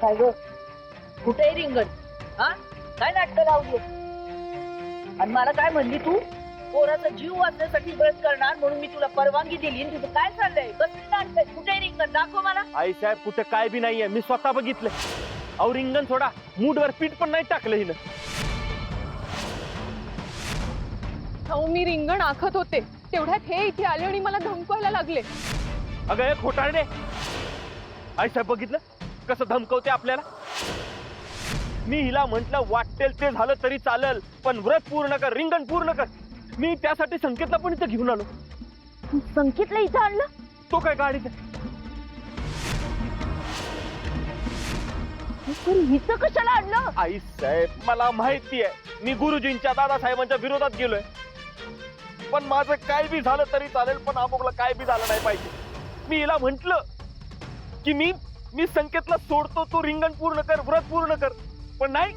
काय ग कुठे रिंगण? हा काय नाटक लावली आणि मला काय म्हणली तू पोराचा जीव वाचण्यासाठी व्रत करणार म्हणून मी तुला परवानगी दिली आणि तुझं काय चाललंय? कसली नाटक? कुठे रिंगण दाखव मला. आई साहेब कुठे काय बी नाहीये, मी स्वतः बघितलंय. अहो रिंगण सोडा, मूठवर पीठ पण नाही टाकलं हिनं. अहो मी रिंगण आखत होते तेवढ्यात हे इथे आले आणि मला धमकवायला लागले. अगं हे खोटारडे, आई साहेब बघितलं कसं धमकवते आपल्याला. मी हिला म्हंटल वाटेल ते झालं तरी चालेल, पण व्रत पूर्ण कर, रिंगण पूर्ण कर. मी त्यासाठी संकेतला पण इथं घेऊन आलो. संकेतला इथं आणलं? तो काय गाडीत हिचं कशाला आणलं? आई साहेब मला माहिती आहे मी गुरुजींच्या दादासाहेबांच्या विरोधात गेलोय, पण माझं काय बी झालं तरी चालेल, पण अमोकला काय बी झालं नाही पाहिजे. मी हिला म्हंटल की मी संकेतला सोडतो, तो रिंगण पूर्ण कर, व्रत पूर्ण कर, पण नाही.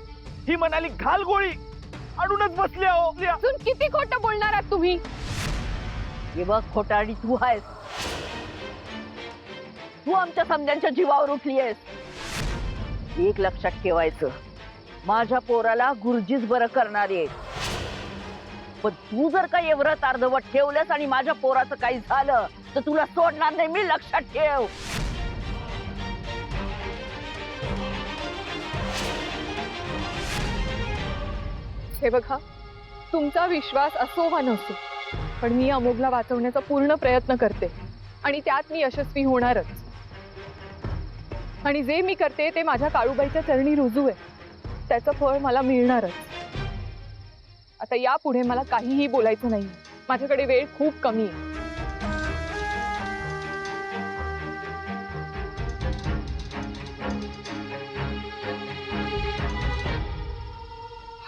ही म्हणाली घाल गोळी, अडूनच बसली. अजून किती खोटं बोलणार आहात तुम्ही? हे बघ खोटारडी तू आहेस. तू आमच्या समजांच्या जीवावर उठली आहेस. एक लक्षात ठेवायचं, माझ्या पोराला गुरुजीच बरं करणारी आहे, पण तू जर का हे व्रत अर्धवट ठेवलंस आणि माझ्या पोराचं काही झालं तर तुला सोडणार नाही मी, लक्षात ठेव. हे बघा, तुमचा विश्वास असो वा नसो, पण मी अमोघला वाचवण्याचा पूर्ण प्रयत्न करते आणि त्यात मी यशस्वी होणारच. आणि जे मी करते ते माझ्या काळूबाईच्या चरणी रुजू आहे, त्याचं फळ मला मिळणारच. आता यापुढे मला काहीही बोलायचं नाही, माझ्याकडे वेळ खूप कमी आहे.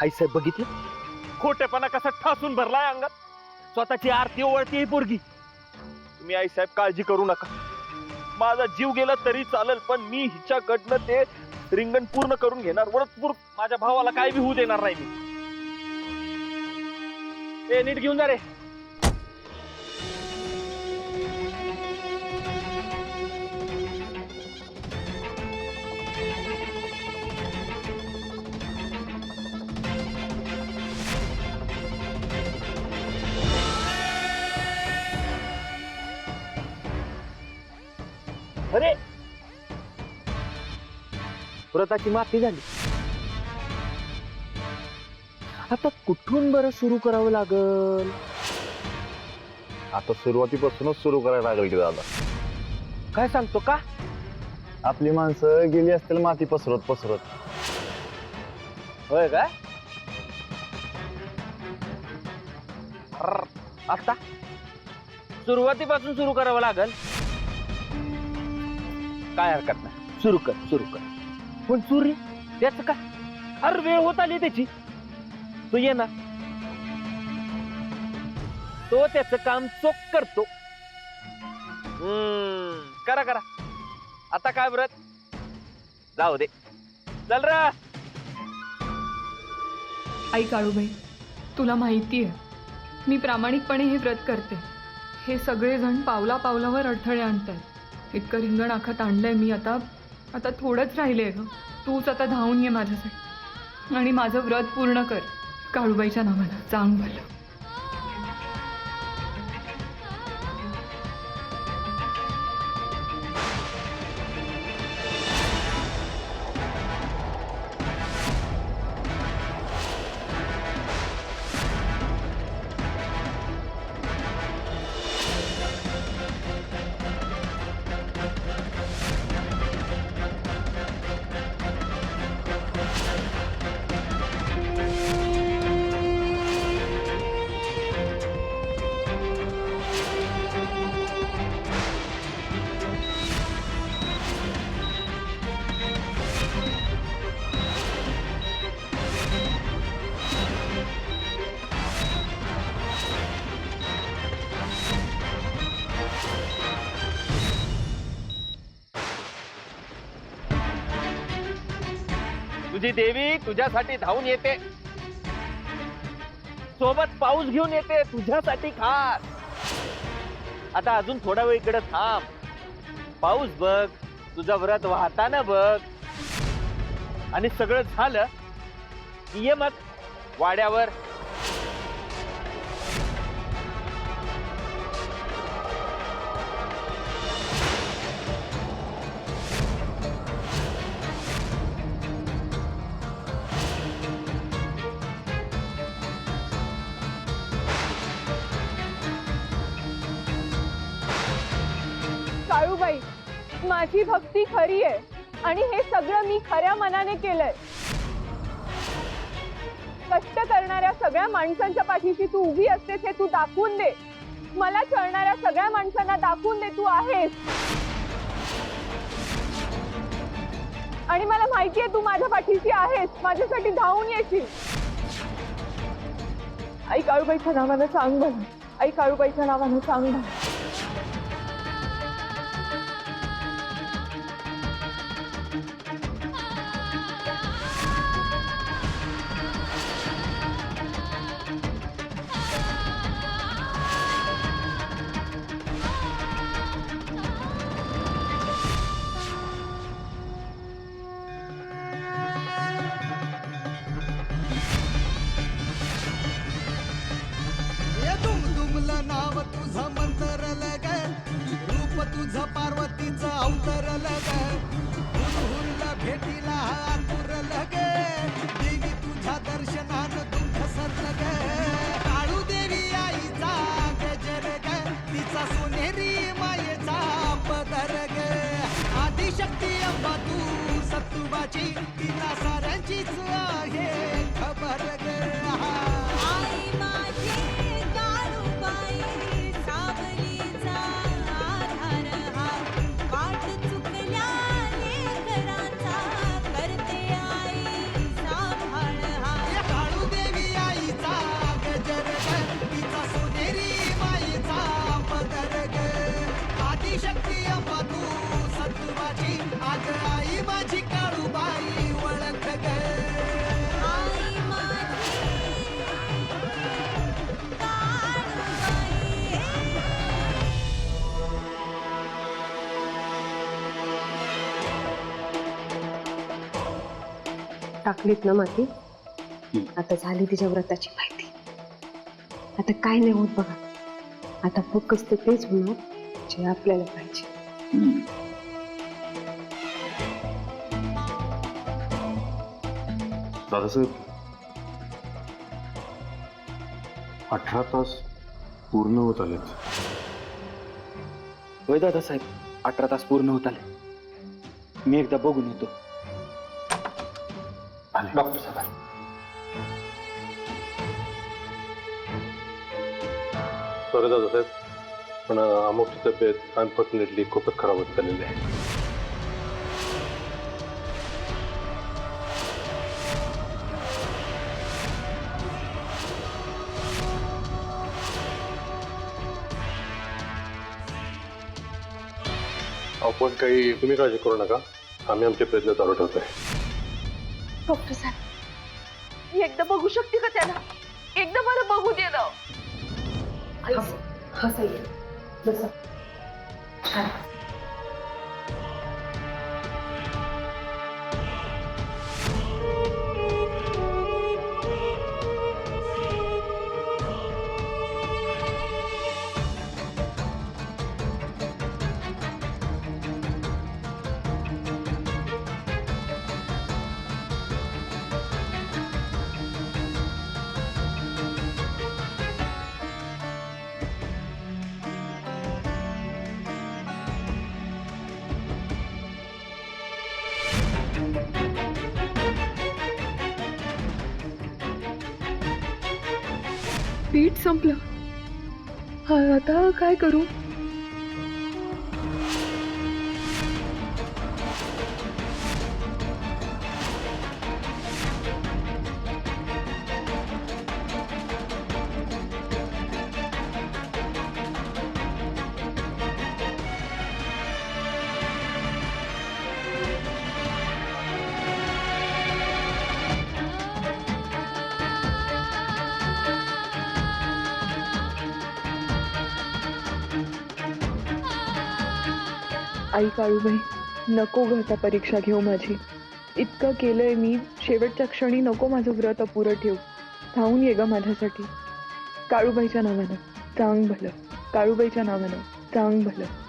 आई साहेब बघितलं खोटेपणा कसा ठासून भरलाय अंगात. स्वतःची आरती ओवळती ही पोरगी. तुम्ही आई साहेब काळजी करू नका, माझा जीव गेला तरी चालेल, पण मी हिच्याकडनं ते रिंगण पूर्ण करून घेणार. व्रत माझ्या भावाला काय बी होऊ देणार नाही मी. ए नीट घेऊन जा रे. अरे व्रताची माफी झाली, आता कुठून बरं सुरू करावं लागल? आता सुरुवातीपासूनच सुरू करायला लागेल की दादा. काय सांगतो का? आपली माणसं गेली असतील माती पसरत पसरत. होय काय? आता सुरुवातीपासून सुरू करावं लागल. काय हरकत नाही, सुरू कर सुरू कर. पण सूर्य त्याच काय? हर वेळ होत आली त्याची. तो ये ना, तो त्याच काम चोख करतो. करा करा. आता काय व्रत जाऊ दे, चल रा. आई काळूबाई, तुला माहिती आहे मी प्रामाणिकपणे हे व्रत करते. हे सगळेजण पावला पावलावर अडथळे आणतायत. इतकं रिंगण आखत आणलंय मी, आता थोडंच राहिलंय ग. तूच आता धावून ये माझ्यासाठी आणि माझं व्रत पूर्ण कर. काळूबाईच्या नावानं चांग भलं. तुझी देवी तुझ्यासाठी धावून येते, सोबत पाऊस घेऊन येते तुझ्यासाठी खास. आता अजून थोडा वेळ इकडे थांब, पाऊस बघ, तुझं व्रत वाहताना बघ. आणि सगळं झालं की ये मग वाड्यावर. काळूबाई, माझी भक्ती खरी आहे आणि हे सगळं मी खऱ्या मनाने केलंय. कष्ट करणाऱ्या सगळ्या माणसांच्या पाठीशी तू उभी असतेस हे तू दाखवून दे. मला छळणाऱ्या सगळ्या माणसांना दाखवून दे तू आहेस. आणि मला माहितीये तू माझ्या पाठीशी आहेस, माझ्यासाठी धावून येशील. आई काळूबाईच्या नावानं सांग मला, आई काळूबाईच्या नावानं सांग मला. दुमदुमलं नाव तुझं मंतरलं ग, रूप तुझं पार्वतीचं अवतरलं ग, हुरहुरला भेटीला आतुरलं ग, देवी तुझ्या दर्शनानं दुःख सरलं ग. काळू देवी आईचा गजर ग, तिचा सोनेरी मायेचा पदर ग. आदिशक्ती अंबा तू सत्तुबाची, तिला साऱ्यांचीच आहे खबर ग. शक्ती अंबा तू सत्तुबाची, आग आई माझी काळूबाई ओळख ग. आई माझी टाकलीत ना माती, आता झाली तिच्या व्रताची माहिती. आता काय नाही होत बघा. आता फक्त तेच होणार जे आपल्याला पाहिजे. दादासाहेब 18 तास पूर्ण होत आलेत. होय दादासाहेब, 18 तास पूर्ण होत आले. मी एकदा बघून होतो. डॉक्टर साहेब, सॉरी दादासाहेब, पण अमुकची तब्येत अनफॉर्च्युनेटली खूपच खराब होत चाललेली आहे. आपण काही तुम्ही काळजी करू नका, आम्ही आमचे प्रयत्न चालू ठेवतोय. डॉक्टर साहेब, मी एकदा बघू शकते का त्याला? एकदा मला बघू दे ना. पीठ संपलं. हा, आता काय करू? आई काळूबाई, नको ग आता परीक्षा घेऊ माझी. इतकं केलंय मी, शेवटच्या क्षणी नको माझं व्रत अपुरं ठेवू. धावून ये ग माझ्यासाठी. काळूबाईच्या नावानं चांग भलं, काळूबाईच्या नावानं चांग भलं.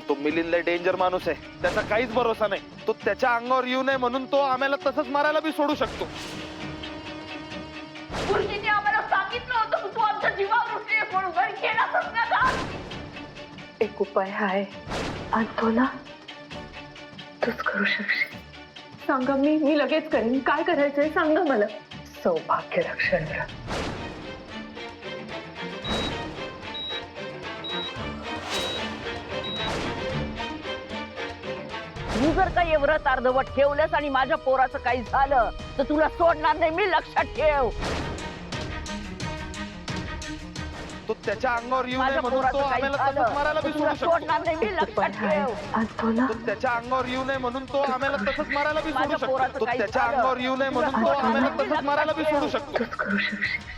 तो मिलिंद लय डेंजर माणूस आहे, त्याचा काहीच भरोसा नाही. तो त्याच्या अंगावर येऊ नये म्हणून तो आम्हाला तसंच मारायला बी सोडू शकतो. गुरुजींनी आम्हाला सांगितलं होतं की तू आमच्या जीवावर उठलीस म्हणून घरी केलासच ना का? एक उपाय आहे आणि तो ना तूच करू शकशील. सांगा, मी लगेच करेन. काय करायचंय सांगा मला. सौभाग्य रक्षण व्रत. तू जर काही व्रत अर्धवट ठेवलंस आणि माझ्या पोराचं काही झालं तर तुला सोडणार नाही मी, लक्षात ठेव. तो त्याच्या अंगावर येऊ नये माझ्या म्हणून तो पोराचं काही आम्हाला तसंच झालं मारायला बी तर तुला सोडू शकतो. सोडणार नाही मी, लक्षात ठेव. आणि तो ना तो त्याच्या अंगावर येऊ नये म्हणून तो आम्हाला तसंच मारायला बी सोडू माझ्या शकतो. पोराचं तो काही त्याच्या झालं अंगावर येऊ नये म्हणून तो आम्हाला तसंच मारायला बी सोडू शकतो. तूच करू शकशील.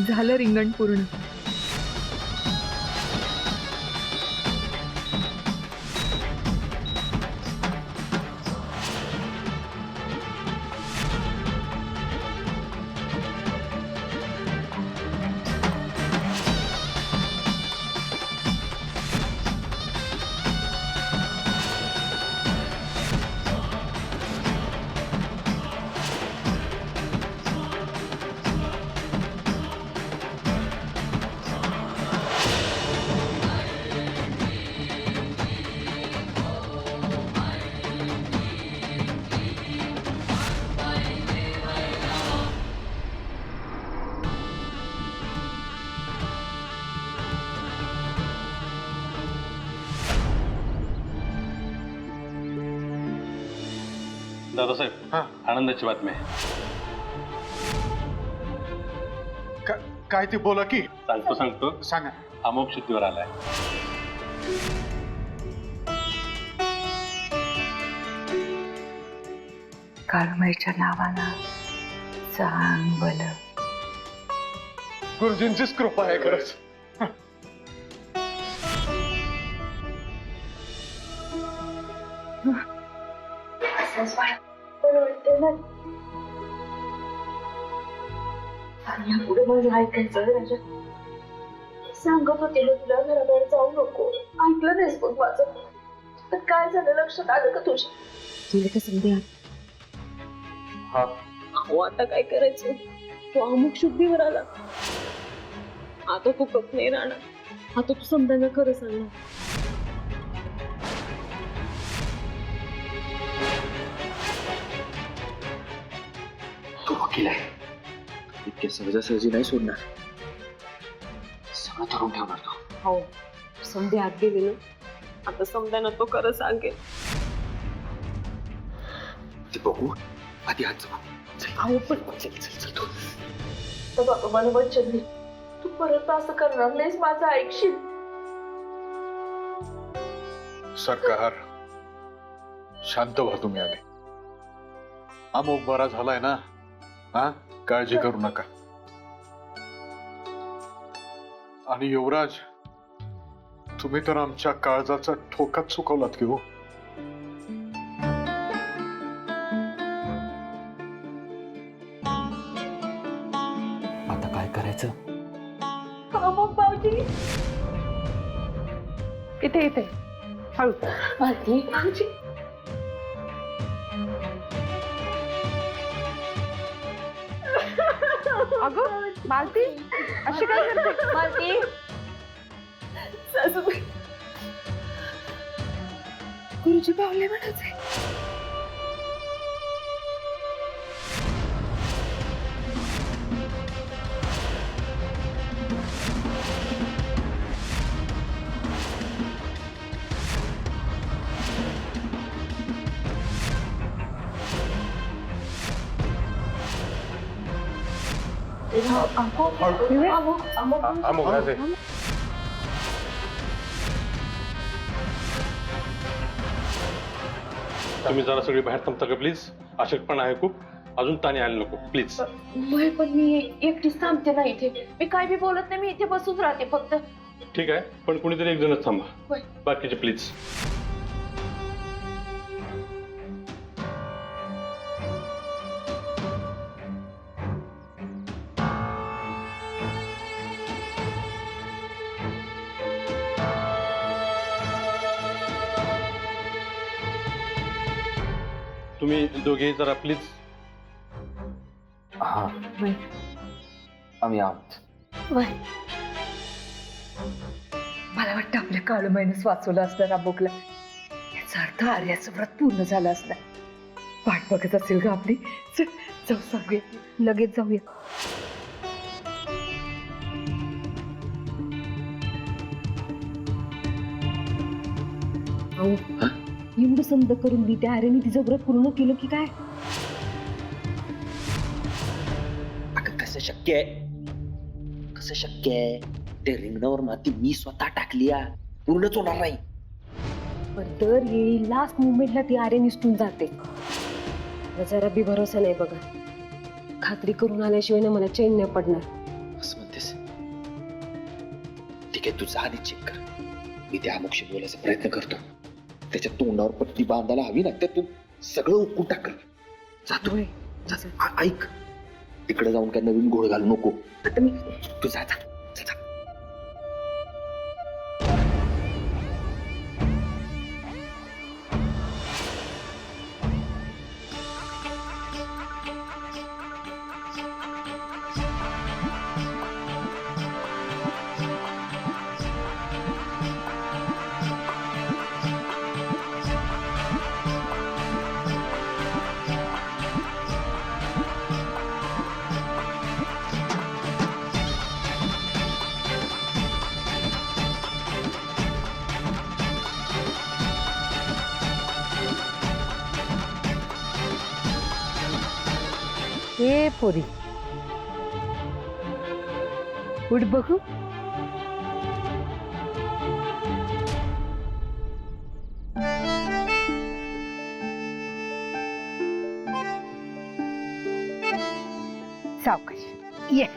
झालं रिंगण पूर्ण. दादासाहेब, आनंदाची बातमी आहे. काय ते बोला की. सांगतो सांगा. अमोघ शुद्धीवर आलाय. काळूबाईच्या नावानं चांग भलं. गुरुजींचीच कृपा आहे खरंच. पुढे माझं ऐकायचं राजा. सांगत होते ना तुला घराबाहेर जाऊ नको, ऐकलं नाहीस बघ माझं. तर काय झालं लक्षात आलं का तुझ्या? तुला का समजा. अहो आता काय करायचं? तो अमुक शुद्धीवर आला. आता तू कप नाही राहणार. आता तू समजायला खरं सांगणार. तो वकील आहे, इतक्या सहजासहजी नाही सोडणार. सगळं ठरवून ठेवणार तो. हो, समजे आत गेले. आता समजायला तो खरं सांगेल. ते बघू, आधी हात जाऊ. अहो पण चल तू. तर बाबा मला वचन दे, तू परत असं करणार नाहीस, माझं ऐकशील. सरकार, शांत व्हा तुम्ही आले. अमोघ बरा झालाय ना. हा, काळजी करू नका. आणि युवराज, तुम्ही तर आमच्या काळजाचा ठोकाच चुकवलात की हो. आता काय करायचं? अमोघ भाऊजी, इथे इथे हळू. भाऊजी, भाऊजी. अगं मालती अशी काय करते मालती सासूबाई गुरुजी पावले म्हणायचे. तुम्ही जरा सगळी बाहेर थांबता का प्लीज? अशक्तपणा आहे खूप, अजून ताणी आले नको प्लीज. वय पण मी एकटीच थांबते ना इथे. मी काय बी बोलत नाही, मी इथे बसून राहते फक्त. ठीक आहे, पण कुणीतरी एक जणच थांबा, होय. बाकीचे प्लीज. तुम्ही दोघे जरा प्लीज. हा वय आम्ही आहोत. वय मला वाटतं आपल्या काळू महिन्यास वाचवलं असतं राबोकला. याचा अर्थ आर्याचं व्रत पूर्ण झालं असतं. वाट बघत असेल का आपली? चल जाऊ सांगूया, लगेच जाऊया. एवढं समज करून मी त्या आर्याने तिचं व्रत पूर्ण केलं की काय? अगं कसं शक्य आहे? कसं शक्य आहे? ते रिंगणावर माती मी स्वतः टाकली पूर्णच होणार नाही. पण दर येळी लास्ट मुमेंटला ती आर्या निसटून जाते. मला जरा बी भरोसा नाही बघा. खात्री करून आल्याशिवाय ना मला चैन नाही पडणार. असं म्हणतेस? ठीक आहे, तू जा आधी चेक कर. मी त्या अमुकशी बोलायचा प्रयत्न करतो. त्याच्या तोंडावर पट्टी बांधायला हवी ना, तर तू सगळं उकून टाकल. जातो ऐक, तिकडे जाऊन काय नवीन घोळ घालू नको. आता मी तू जा जा जा, जा. ए पोरी, उठ बघू. सावकाश ये.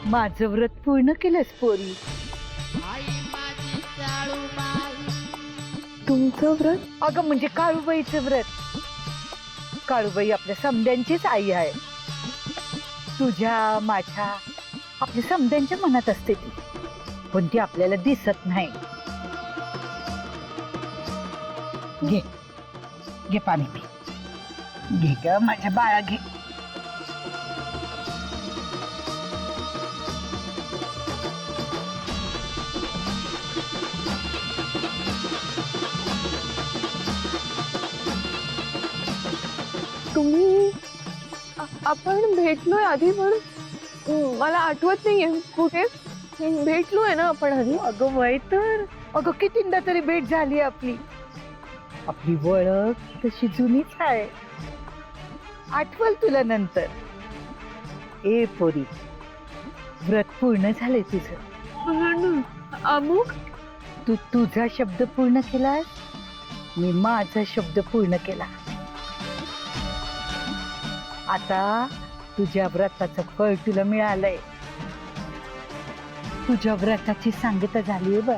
माझं व्रत पूर्ण केलंस पोरी. तुमचं व्रत? अगं म्हणजे काळूबाईचं व्रत. काळूबाई आपल्या समद्यांचीच आई आहे. तुझ्या माझ्या आपल्या समद्यांच्या मनात असते ती, पण ती आपल्याला दिसत नाही. घे घे पाणी पी. घे ग माझ्या बाळा, घे. तुम्ही आपण भेटलोय आधी, पण मला आठवत नाहीये कुठे भेटलोय ना आपण आधी. अगं वय तर, अगं कितींदा तरी भेट झाली आपली. आपली ओळख तशी जुनीच आहे. आठवल तुला नंतर. ए पोरी, व्रत पूर्ण झालंय तुझं. अमुक तू तुझा शब्द पूर्ण केलास, मी माझा शब्द पूर्ण केला. आता तुझ्या व्रताचं फळ तुला मिळालंय. तुझ्या व्रताची सांगता झालीये बघ.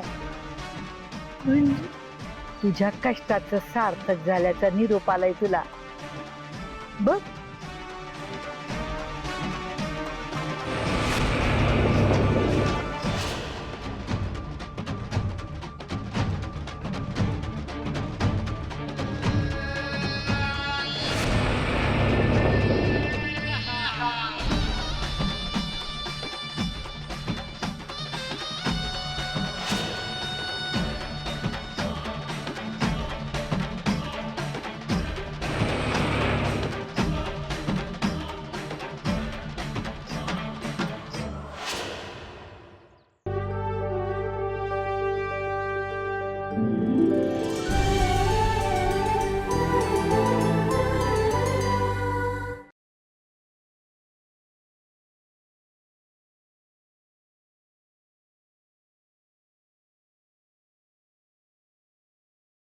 तुझ्या कष्टाचं सार्थक झाल्याचा निरोप आलाय तुला बघ.